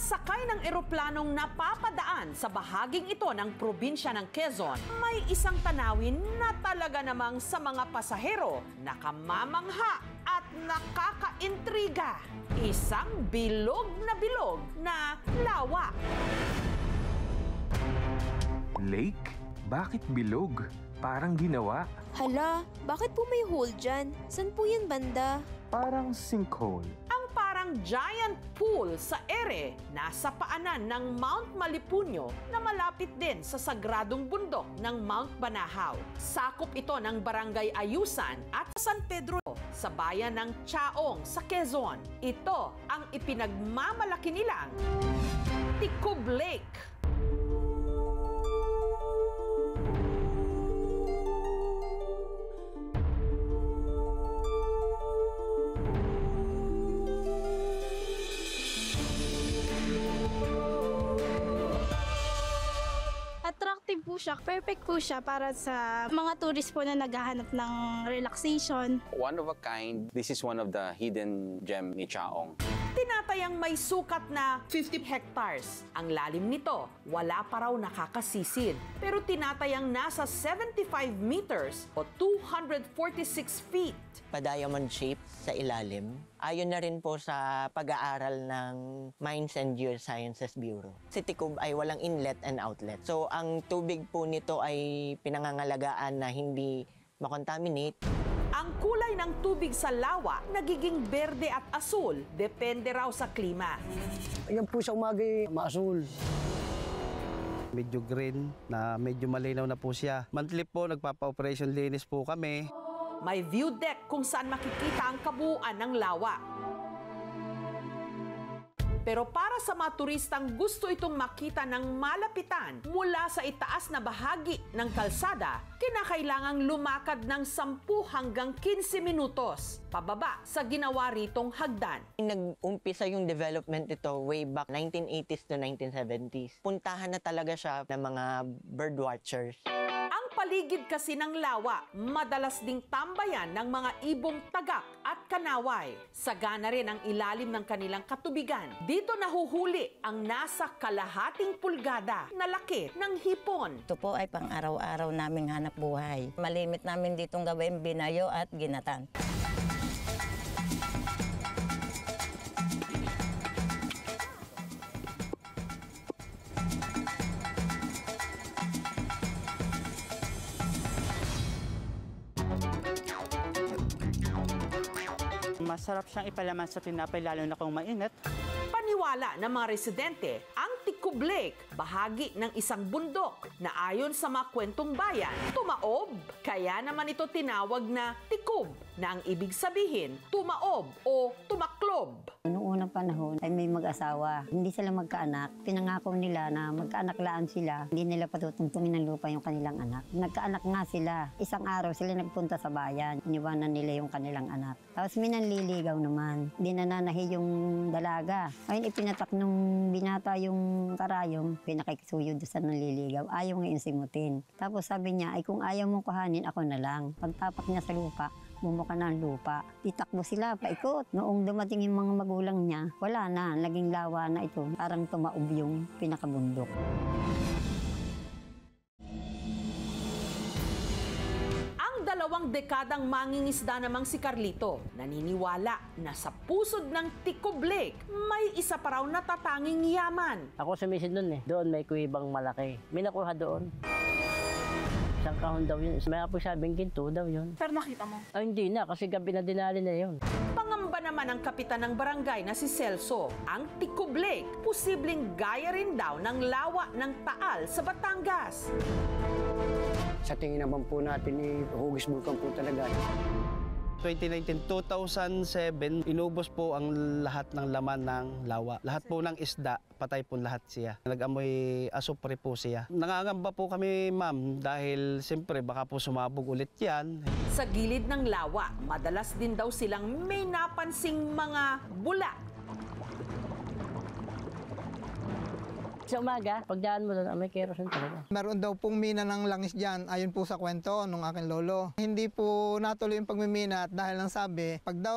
sakay ng eroplanong napapadaan sa bahaging ito ng probinsya ng Quezon, may isang tanawin na talaga namang sa mga pasahero nakamamangha at nakakaintriga. Isang bilog na lawa. Lake? Bakit bilog? Parang ginawa. Hala, bakit po may hole dyan? San po yan banda? Parang sinkhole. Ang parang giant pool sa ere nasa paanan ng Mount Malipuño na malapit din sa sagradong bundok ng Mount Banahaw. Sakop ito ng Barangay Ayusan at San Pedro sa bayan ng Chaong sa Quezon. Ito ang ipinagmamalaki nilang Ticub Lake. Attractive po siya. Perfect po siya para sa mga tourist po na naghahanap ng relaxation. One of a kind, this is one of the hidden gem ni Chaong. Tinatayang may sukat na 50 hectares. Ang lalim nito, wala pa raw nakakasisid. Pero tinatayang nasa 75 meters o 246 feet. Pa-diamond shape sa ilalim. Ayon na rin po sa pag-aaral ng Mines and Geosciences Bureau. Si Ticub ay walang inlet and outlet. So ang tubig po nito ay pinangangalagaan na hindi makontaminate. Ang kulay ng tubig sa lawa nagiging berde at asul, depende raw sa klima. Yan po sa umaga maasul. Medyo green na medyo malinaw na po siya. Monthly po nagpapa-operation linis po kami. May view deck kung saan makikita ang kabuuan ng lawa. Pero para sa mga turistang gusto itong makita ng malapitan mula sa itaas na bahagi ng kalsada, kinakailangang lumakad ng 10 hanggang 15 minutos pababa sa ginawa ritong hagdan. Nag-umpisa yung development nito way back 1980s to 1970s. Puntahan na talaga siya ng mga birdwatchers. Ang paligid kasi ng lawa, madalas ding tambayan ng mga ibong tagak at kanaway. Sagana rin ang ilalim ng kanilang katubigan. Dito nahuhuli ang nasa kalahating pulgada na laki ng hipon. Ito po ay pang-araw-araw naming hanap buhay. Malimit namin ditong gawin binayo at ginatan. Masarap siyang ipalaman sa tinapay lalo na kung mainit. Paniwala ng mga residente, ang Ticub Lake, bahagi ng isang bundok na ayon sa mga kwentong bayan, tumaob. Kaya naman ito tinawag na Ticub, na ang ibig sabihin, tumaob o tumaklob. Noong unang panahon ay may mag-asawa. Hindi sila magkaanak. Pinangako nila na magkaanak-laan sila. Hindi nila patutungtungin ng lupa yung kanilang anak. Nagkaanak nga sila. Isang araw sila nagpunta sa bayan. Iniwanan nila yung kanilang anak. Tapos may nanliligaw naman. Hindi nananahi yung dalaga. Ayun, ipinatak nung binata yung karayom. Pinakikisuyo doon sa nanliligaw. Ayaw ngayon simutin. Tapos sabi niya, ay kung ayaw mong kuhanin, ako na lang. Pagtapak niya sa lupa, bumuka na ang lupa. Itakbo sila, paikot. Noong dumating yung mga magulang niya, wala na, naging lawa na ito. Parang tumaob yung pinakabundok. Ang 2 dekadang mangingisda namang si Carlito, naniniwala na sa pusod ng Ticub Lake, may isa pa raw natatanging yaman. Ako sumisid doon eh. Doon may kuwibang malaki. May nakuha doon. Isang kahon daw yun. May po sabing ginto daw yun. Pero nakita mo? Ay, hindi na, kasi gabi na dinali na yun. Pangamba naman ang kapitan ng barangay na si Celso. Ang Ticub Lake, posibleng gaya rin daw ng lawa ng Taal sa Batangas. Sa tingin naman po natin hugis bulkan po talaga. 2019-2007, inubos po ang lahat ng laman ng lawa. Lahat po ng isda, patay po lahat siya. Nag-amoy asupre po siya. Nangangamba po kami, ma'am, dahil siyempre baka po sumabog ulit yan. Sa gilid ng lawa, madalas din daw silang may napansing mga bula. Sa umaga, pagdaan mo doon, may kerosene talaga. Meron daw pong mina ng langis dyan, ayon po sa kwento ng aking lolo. Hindi po natuloy yung pagmimina at dahil lang sabi, pag daw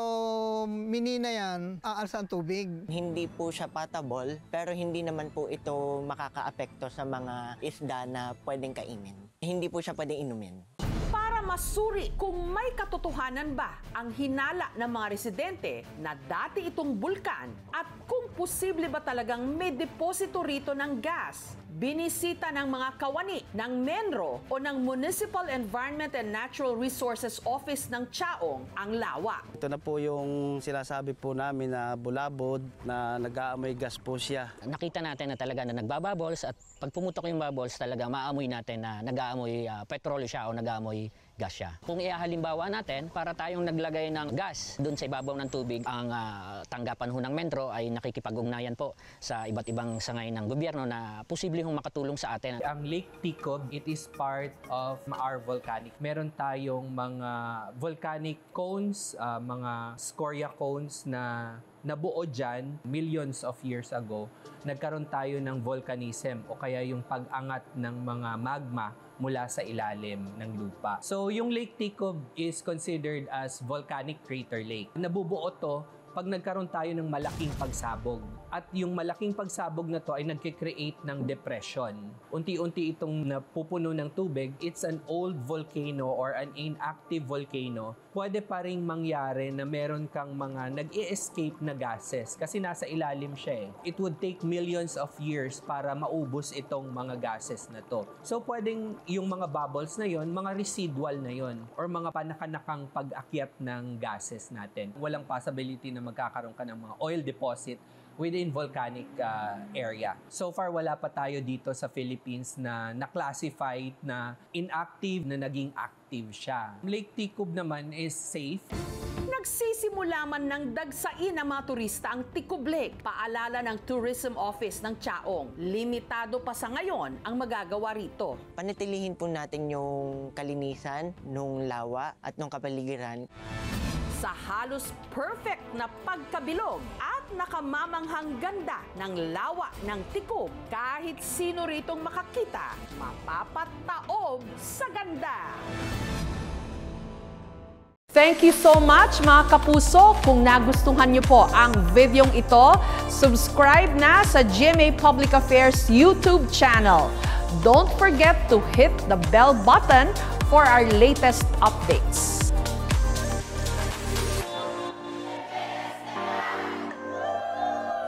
minina yan, aalsa ang tubig. Hindi po siya potable, pero hindi naman po ito makakaapekto sa mga isda na pwedeng kainin. Hindi po siya pwedeng inumin. Para masuri kung may katotohanan ba ang hinala ng mga residente na dati itong bulkan at kung posible ba talagang may deposito rito ng gas. Binisita ng mga kawani ng MENRO o ng Municipal Environment and Natural Resources Office ng Chaong ang lawa. Ito na po yung sinasabi po namin na bulabod na nag-aamoy gas po siya. Nakita natin na talaga na nagbabubbles at pag pumutok yung bubbles talaga maamoy natin na nag-aamoy petrolyo siya o nag-aamoy gas siya. Kung iahalimbawa natin, para tayong naglagay ng gas doon sa ibabaw ng tubig, ang tanggapan ho ng MENRO ay nakikipag-ugnayan po sa iba't ibang sangay ng gobyerno na posible hong makatulong sa atin. Ang Lake Ticob, it is part of our volcanic. Meron tayong mga volcanic cones, mga scoria cones na nabuo dyan millions of years ago. Nagkaroon tayo ng volcanism o kaya yung pag-angat ng mga magma mula sa ilalim ng lupa. So yung Lake Ticob is considered as volcanic crater lake. Nabubuo to pag nagkaroon tayo ng malaking pagsabog. At yung malaking pagsabog na to ay nagkikreate ng depression. Unti-unti itong napupuno ng tubig. It's an old volcano or an inactive volcano. Pwede pa rin mangyari na meron kang mga nag-i-escape na gases kasi nasa ilalim siya eh. It would take millions of years para maubos itong mga gases na to. So pwedeng yung mga bubbles na yon, mga residual na yon or mga panakanakang pag-akyat ng gases natin. Walang possibility na magkakaroon ka ng mga oil deposit within volcanic area. So far, wala pa tayo dito sa Philippines na na-classified na inactive na naging active siya. Lake Ticob naman is safe. Nagsisimula man ng dagsain ng mga turista ang Ticob Lake. Paalala ng Tourism Office ng Chaong. Limitado pa sa ngayon ang magagawa rito. Panatilihin po natin yung kalinisan, nung lawa at nung kapaligiran. Sa halos perfect na pagkabilog at nakamamanghang ganda ng lawa ng Ticob, kahit sino ritong makakita, mapapataob sa ganda. Thank you so much mga kapuso. Kung nagustuhan niyo po ang videong ito, subscribe na sa GMA Public Affairs YouTube channel. Don't forget to hit the bell button for our latest updates.